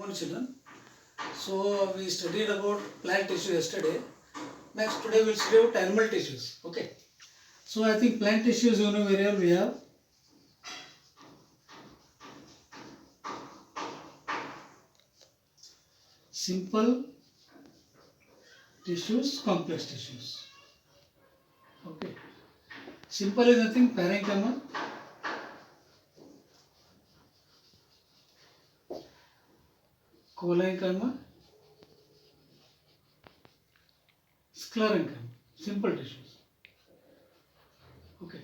morning children. So we studied about plant tissue yesterday. Next today we'll study about animal tissues. Okay. So I think plant tissues, you know very well, we have simple tissues, complex tissues. Okay. Simple is nothing, parenchyma. Collenchyma, sclerenchyma, simple tissues. Okay.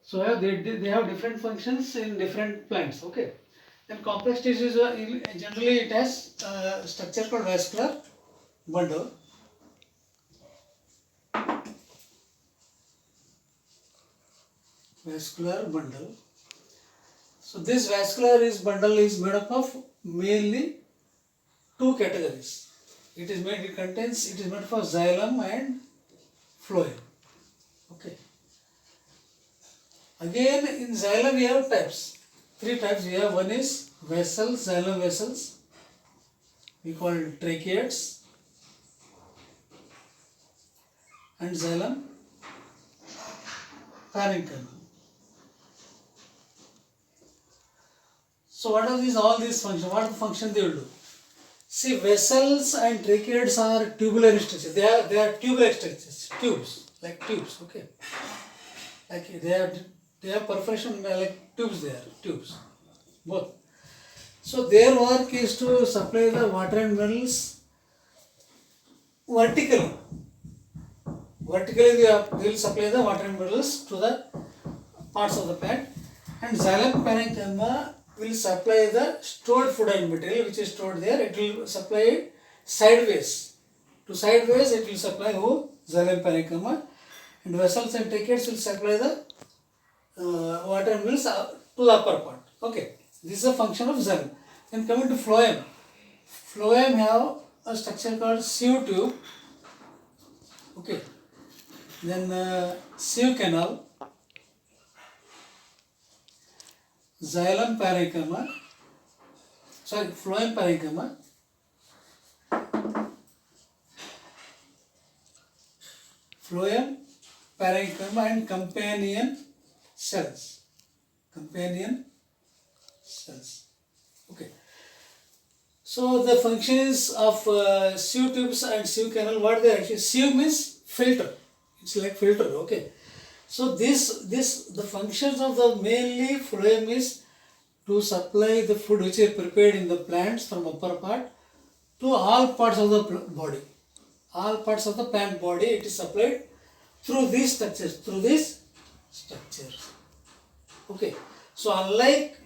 So they have different functions in different plants. Okay. Then complex tissues generally it has a structure called vascular bundle. Vascular bundle. So this vascular bundle is made up of mainly two categories. It is made of xylem and phloem. Okay. Again in xylem we have types. Three types we have. One is vessels, xylem vessels. We call it tracheids and xylem parenchyma. So what are all these functions? What are the function they will do? See, vessels and tracheids are tubular in structure. They are tubular structures, tubes, like tubes. Okay, like they have perforation like tubes. They are tubes, both. So their work is to supply the water and minerals vertically. Vertically they will supply the water and minerals to the parts of the plant, and xylem parenchyma will supply the stored food and material which is stored there. It will supply it sideways. To sideways it will supply xylem parenchyma, and vessels and tracheids will supply the water and minerals to the upper part. Okay, this is a function of xylem. Then coming to phloem. Phloem have a structure called sieve tube. Okay. Then sieve canal, xylem parenchyma, phloem parenchyma, phloem parenchyma and companion cells. Companion cells. Okay. So the functions of sieve tubes and sieve canal, what they are actually, sieve means filter. It's like filter. Okay. So the functions of the mainly phloem is to supply the food which is prepared in the plants from upper part to all parts of the body. All parts of the plant body it is supplied through these structures. Okay. So unlike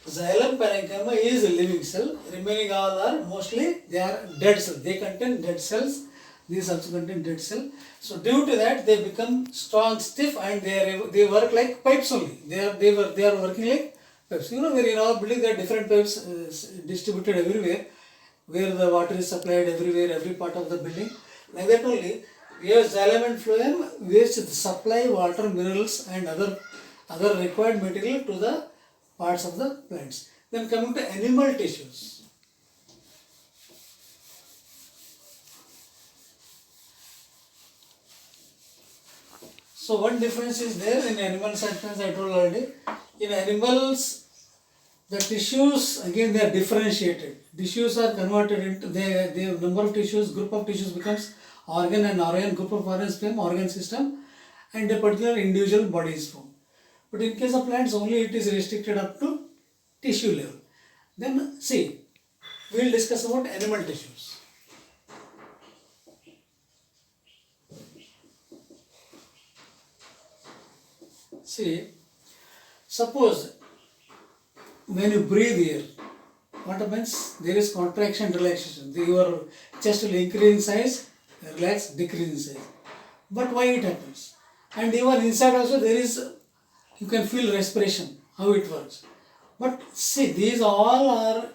xylem parenchyma is a living cell, remaining all are mostly they are dead cells. They contain dead cells. These also contain dead cell. So due to that they become strong, stiff, and they work like pipes only. They are working like pipes. You know, where in our building there are different pipes distributed everywhere, where the water is supplied everywhere, every part of the building. Like that only, we have xylem and phloem which supply water, minerals, and other required material to the parts of the plants. Then coming to animal tissues. So one difference is there in animals, as I told already. In animals, the tissues again they are differentiated. Tissues are converted into the number of tissues, group of tissues becomes organ, and organ, group of organs become organ system, and a particular individual body is formed. But in case of plants, only it is restricted up to tissue level. Then see, we will discuss about animal tissues. See, suppose when you breathe air, what happens? There is contraction, relaxation. Your chest will increase in size, relax, decrease in size. But why it happens? And even inside also there is, you can feel respiration, how it works. But see, these all are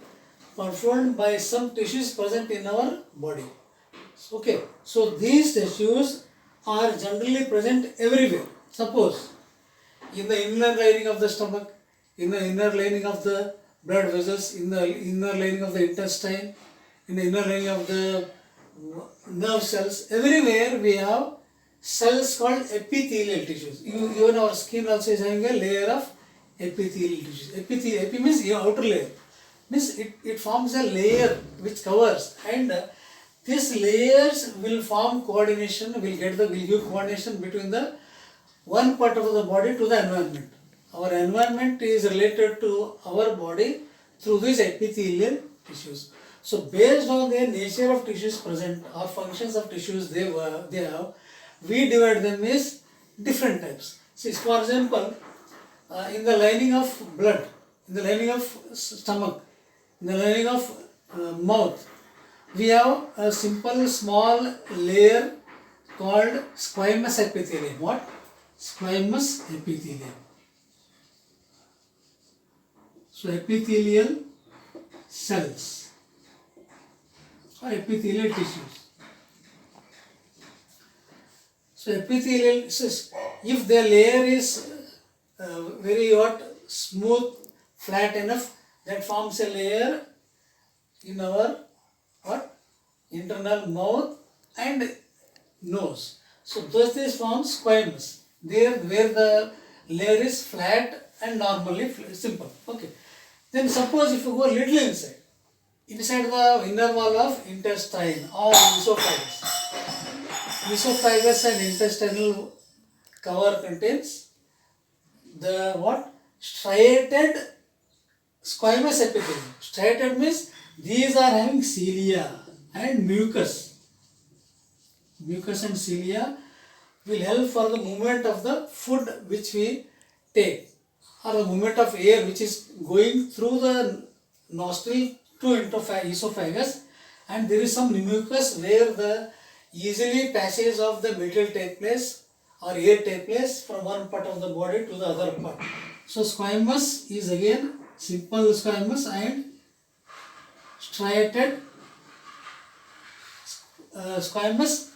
performed by some tissues present in our body. Okay, so these tissues are generally present everywhere. Suppose in the inner lining of the stomach, in the inner lining of the blood vessels in the inner lining of the intestine, in the inner lining of the nerve cells. Everywhere we have cells called epithelial tissues. Even our skin also is having a layer of epithelial tissues. Epi means your outer layer. Means it forms a layer which covers, and these layers will form coordination, will give coordination between the one part of the body to the environment. Our environment is related to our body through these epithelial tissues. So based on the nature of tissues present or functions of tissues they have, we divide them as different types. See, for example, in the lining of blood, in the lining of stomach, in the lining of mouth, we have a simple small layer called squamous epithelium. What? Squamous epithelium. So epithelial cells or epithelial tissues. So epithelial, if the layer is very smooth, flat enough, that forms a layer in our internal mouth and nose. So these form squamous. There where the layer is flat and normally simple. Okay. Then suppose if you go little inside the inner wall of intestine or esophagus. Esophagus and intestinal cover contains the striated squamous epithelium. Striated means these are having cilia and mucus. Mucus and cilia will help for the movement of the food which we take, or the movement of air which is going through the nostril to esophagus, and there is some mucus where the easily passage of the material take place or air take place from one part of the body to the other part. So squamous is again simple squamous and striated squamous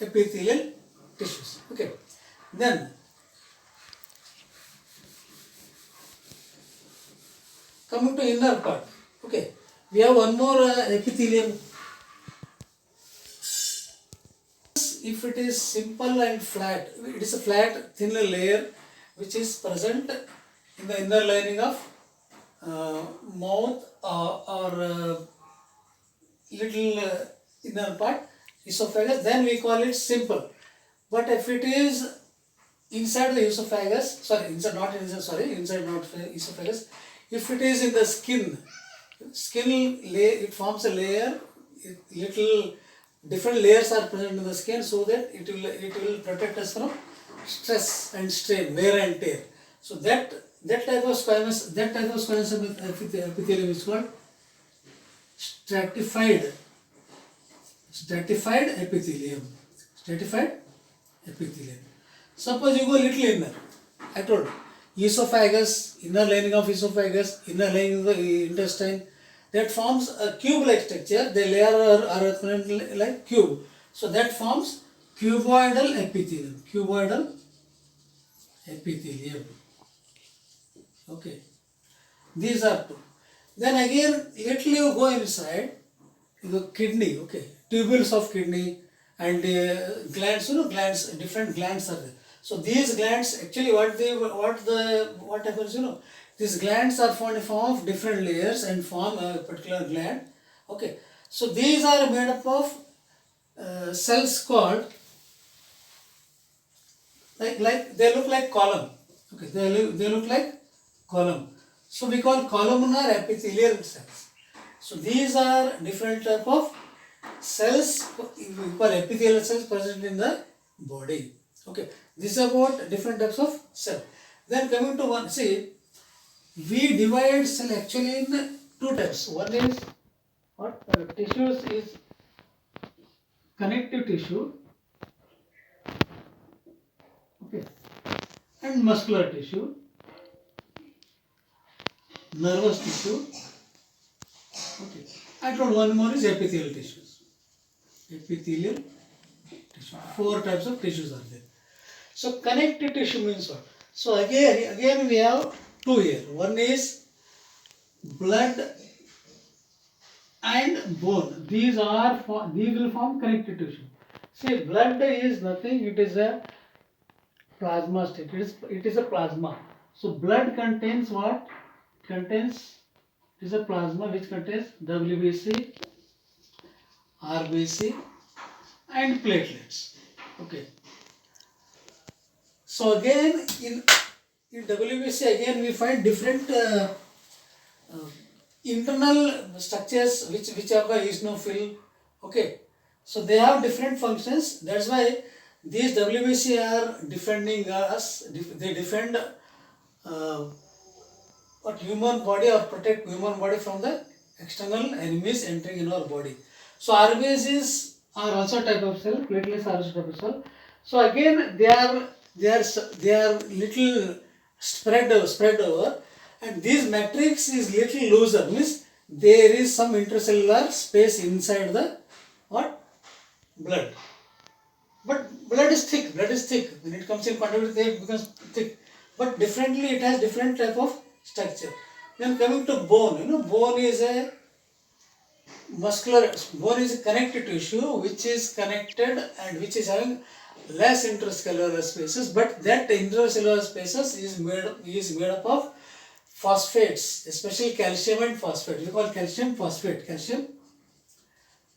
epithelial tissues. Okay. Then coming to inner part. Okay. We have one more epithelium. If it is simple and flat, it is a flat thin layer which is present in the inner lining of mouth or little inner part, esophagus, then we call it simple. But if it is inside the esophagus, inside not esophagus, if it is in the skin layer, it forms a layer, little different layers are present in the skin, so that it will protect us from stress and strain, wear and tear. So that type of squamous epithelium is called stratified epithelium. Stratified epithelium. Suppose you go little inner. I told esophagus, inner lining of esophagus, inner lining of the intestine, that forms a cube-like structure. The layer are like cube. So that forms cuboidal epithelium. Cuboidal epithelium. Okay. These are two. Then again, little you go inside, the kidney. Okay. Tubules of kidney and glands. Glands. Different glands are there. So these glands actually what happens? These glands are found in form of different layers and form a particular gland. Okay. So these are made up of cells called like they look like column. Okay. They look like column. So we call columnar epithelial cells. So these are different type of cells, we call epithelial cells present in the body. Okay. This is about different types of cell. Then coming to one, see, we divide cell actually in two types. One is tissues is connective tissue, okay, and muscular tissue, nervous tissue, okay. I told one more is epithelial tissues. Epithelial tissue. 4 types of tissues are there. So connective tissue means what? So again we have two here. One is blood and bone. These will form connective tissue. See, blood is nothing. It is a plasma state. It is a plasma. So blood contains what? Contains, it is a plasma which contains WBC, RBC, and platelets. Okay. So again in WBC again we find different uh, internal structures which are the eosinophil. Okay, so they have different functions. That's why these WBC are defending us. They defend what human body or protect human body from the external enemies entering in our body. So RBCs are also type of cell. Platelets are also type of cell. So again they are little spread over, and this matrix is little looser, means there is some intercellular space inside the what? Blood. But blood is thick. When it comes in contact with it becomes thick. But differently it has different type of structure. Then coming to bone, bone is a bone is a connective tissue which is connected and which is having less intercellular spaces, but that intercellular spaces is made up of phosphates, especially calcium and phosphate. We call calcium phosphate. Calcium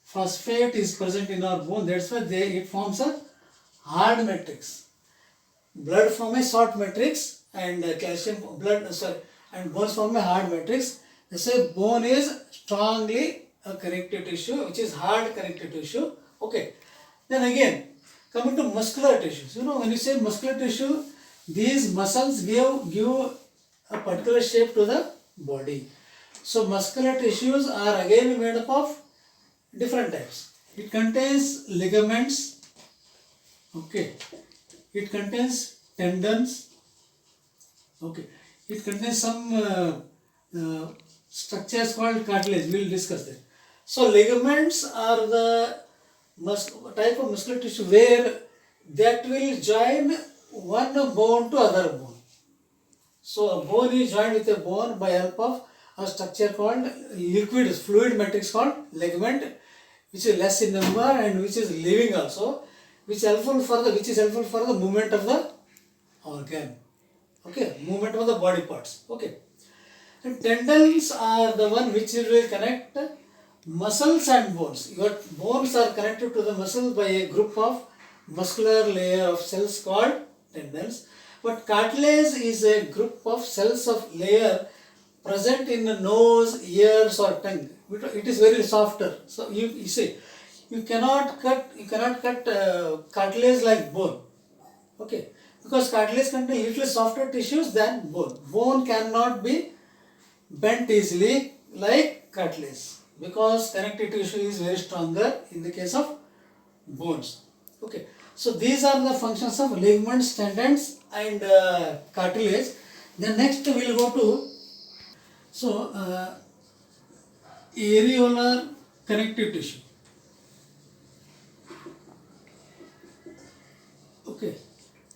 phosphate is present in our bone. That's why it forms a hard matrix. Blood form a soft matrix and and bones form a hard matrix. They say bone is strongly a connective tissue, which is hard connective tissue. Okay. Then again, coming to muscular tissues. When you say muscular tissue, these muscles give a particular shape to the body. So muscular tissues are again made up of different types. It contains ligaments. Okay. It contains tendons. Okay. It contains some structures called cartilage. We will discuss that. So ligaments are the type of muscular tissue where that will join one bone to other bone. So a bone is joined with a bone by help of a structure called fluid matrix called ligament, which is less in number and which is living also, which is helpful for the movement of the organ. Okay, movement of the body parts. Okay. And tendons are the one which will connect muscles and bones. Your bones are connected to the muscle by a group of muscular layer of cells called tendons. But cartilage is a group of cells of layer present in the nose, ears or tongue. It is very softer. So you see, you cannot cut cartilage like bone. Okay, because cartilage contains little softer tissues than bone. Bone cannot be bent easily like cartilage because connective tissue is very stronger in the case of bones. Okay, so these are the functions of ligaments, tendons and cartilage. Then next we will go to areolar connective tissue. Okay,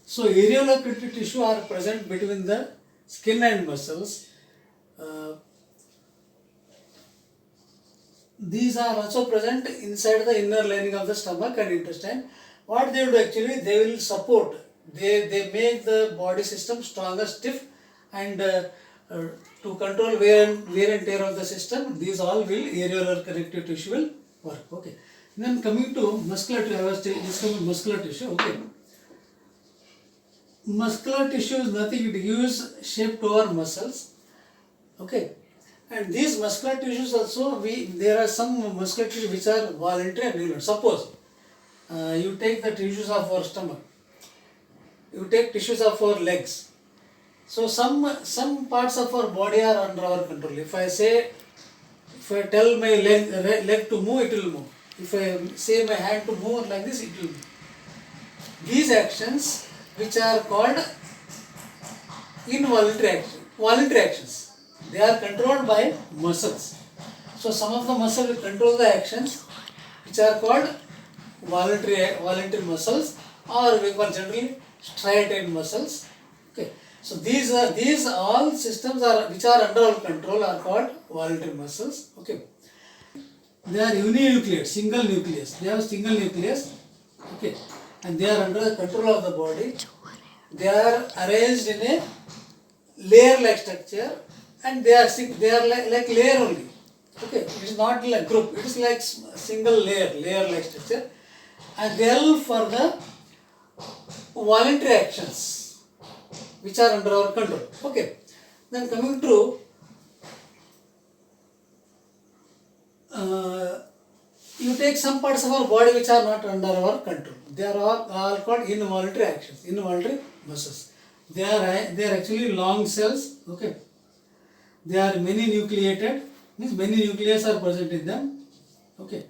so areolar connective tissue are present between the skin and muscles. These are also present inside the inner lining of the stomach and intestine. What they will do actually, they will support, they make the body system stronger, stiff, and to control wear and tear of the system, these all will areolar connective tissue will work. Okay. Then coming to muscular tissue, I was discussing muscular tissue. Okay. Muscular tissue is nothing, it gives shape to our muscles. Okay. And these muscular tissues also, there are some muscular tissues which are voluntary and regular. Suppose you take the tissues of our stomach, you take tissues of our legs. So some parts of our body are under our control. If I tell my leg to move, it will move. If I say my hand to move like this, it will move. These actions, which are called voluntary actions, they are controlled by muscles. So some of the muscles will control the actions which are called voluntary muscles, or we call generally striated muscles. Okay. So these all systems are which are under our control are called voluntary muscles. Okay. They are uninucleate, single nucleus. They have single nucleus. Okay. And they are under the control of the body. They are arranged in a layer-like structure, and they are like layer only. Okay. It is not like group. It is like single layer-like structure, and they are for the voluntary actions which are under our control. Okay. Then coming to you take some parts of our body which are not under our control. They are all called involuntary actions, involuntary muscles. They are actually long cells. Okay. They are many nucleated, means many nucleus are present in them. Okay.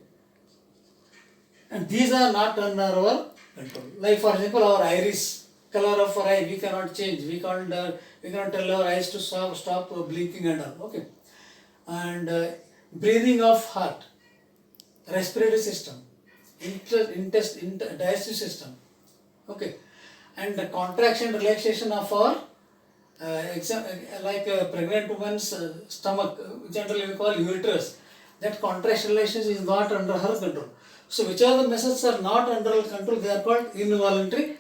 And these are not under our control. Like for example, our iris, color of our eye, we cannot change. We cannot tell our eyes to stop blinking and all. Okay. And breathing of heart, respiratory system, digestive system. Okay. And the contraction, relaxation of our like a pregnant woman's stomach, generally we call uterus. That contraction, relaxation is not under her control. So whichever the muscles are not under her control, they are called involuntary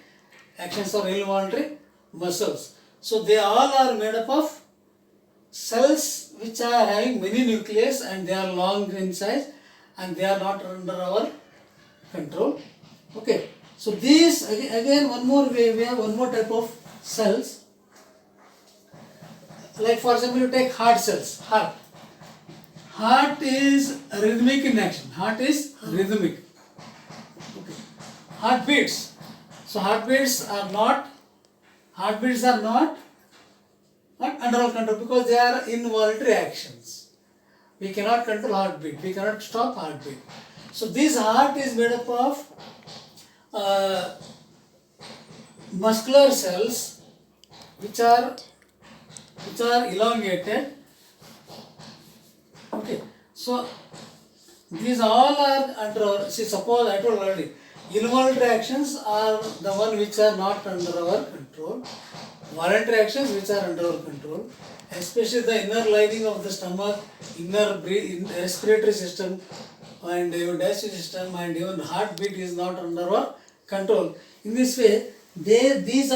actions or involuntary muscles. So they all are made up of cells which are having many nucleus, and they are long in size, and they are not under our control. Okay. So these again one more way, we have one more type of cells. Like for example, you take heart cells. Heart is rhythmic in action. Heart is rhythmic. Okay. Heartbeats. So heartbeats are not under our control because they are involuntary actions. We cannot control heartbeat. We cannot stop heartbeat. So this heart is made up of muscular cells which are elongated. Okay. So these all are under our, suppose I told already, involuntary actions are the one which are not under our control. Voluntary actions which are under our control, especially the inner lining of the stomach, inner respiratory system, and even digestive system, and even heartbeat is not under our control. In this way, these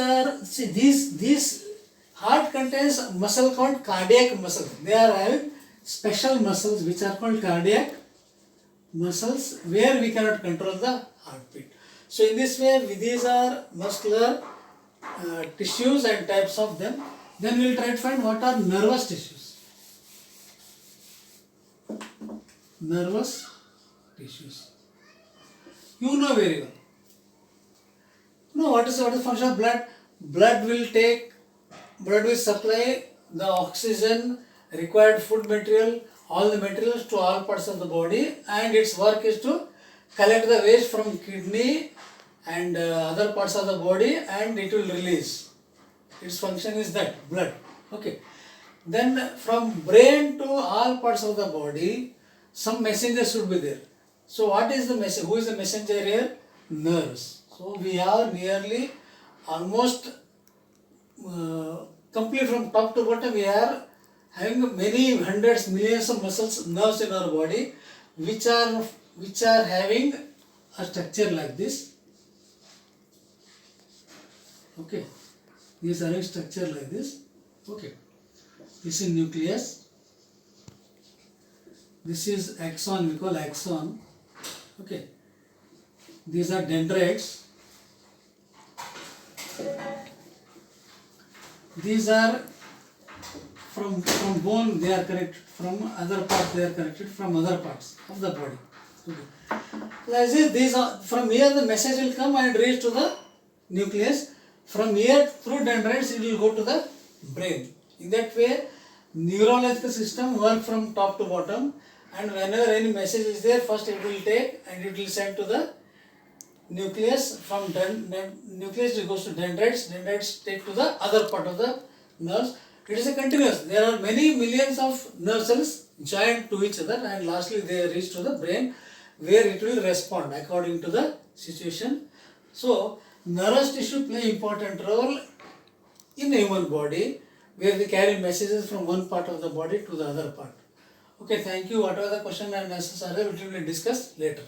heart contains muscle called cardiac muscle. They are having special muscles which are called cardiac muscles, where we cannot control the heartbeat. So in this way, these are muscular tissues and types of them. Then we will try to find what are nervous tissues. Nervous tissues. You know very well. You know what is the function of blood? Blood will supply the oxygen, required food material, all the materials to all parts of the body, and its work is to collect the waste from kidney and other parts of the body, and it will release. Its function is that, blood. Okay. Then from brain to all parts of the body, some messenger should be there. So what is the message? Who is the messenger here? Nerves. So we have nearly almost complete from top to bottom. We are having many hundreds, millions of muscles, nerves in our body, which are having a structure like this. Okay, these are a structure like this. Okay, this is nucleus. This is axon. We call axon. Okay, these are dendrites. These are from bone. They are connected from other parts. They are connected from other parts of the body. Okay. Like this, these are from here. The message will come and reach to the nucleus. From here, through dendrites, it will go to the brain. In that way, neurological system work from top to bottom, and whenever any message is there, first it will take and it will send to the nucleus. From nucleus it goes to dendrites. Dendrites take to the other part of the nerves. It is a continuous. There are many millions of nerve cells joined to each other, and lastly they reach to the brain, where it will respond according to the situation. So nervous tissue play important role in the human body where they carry messages from one part of the body to the other part. Okay, thank you. Whatever the question and answers are there, it will be discussed later.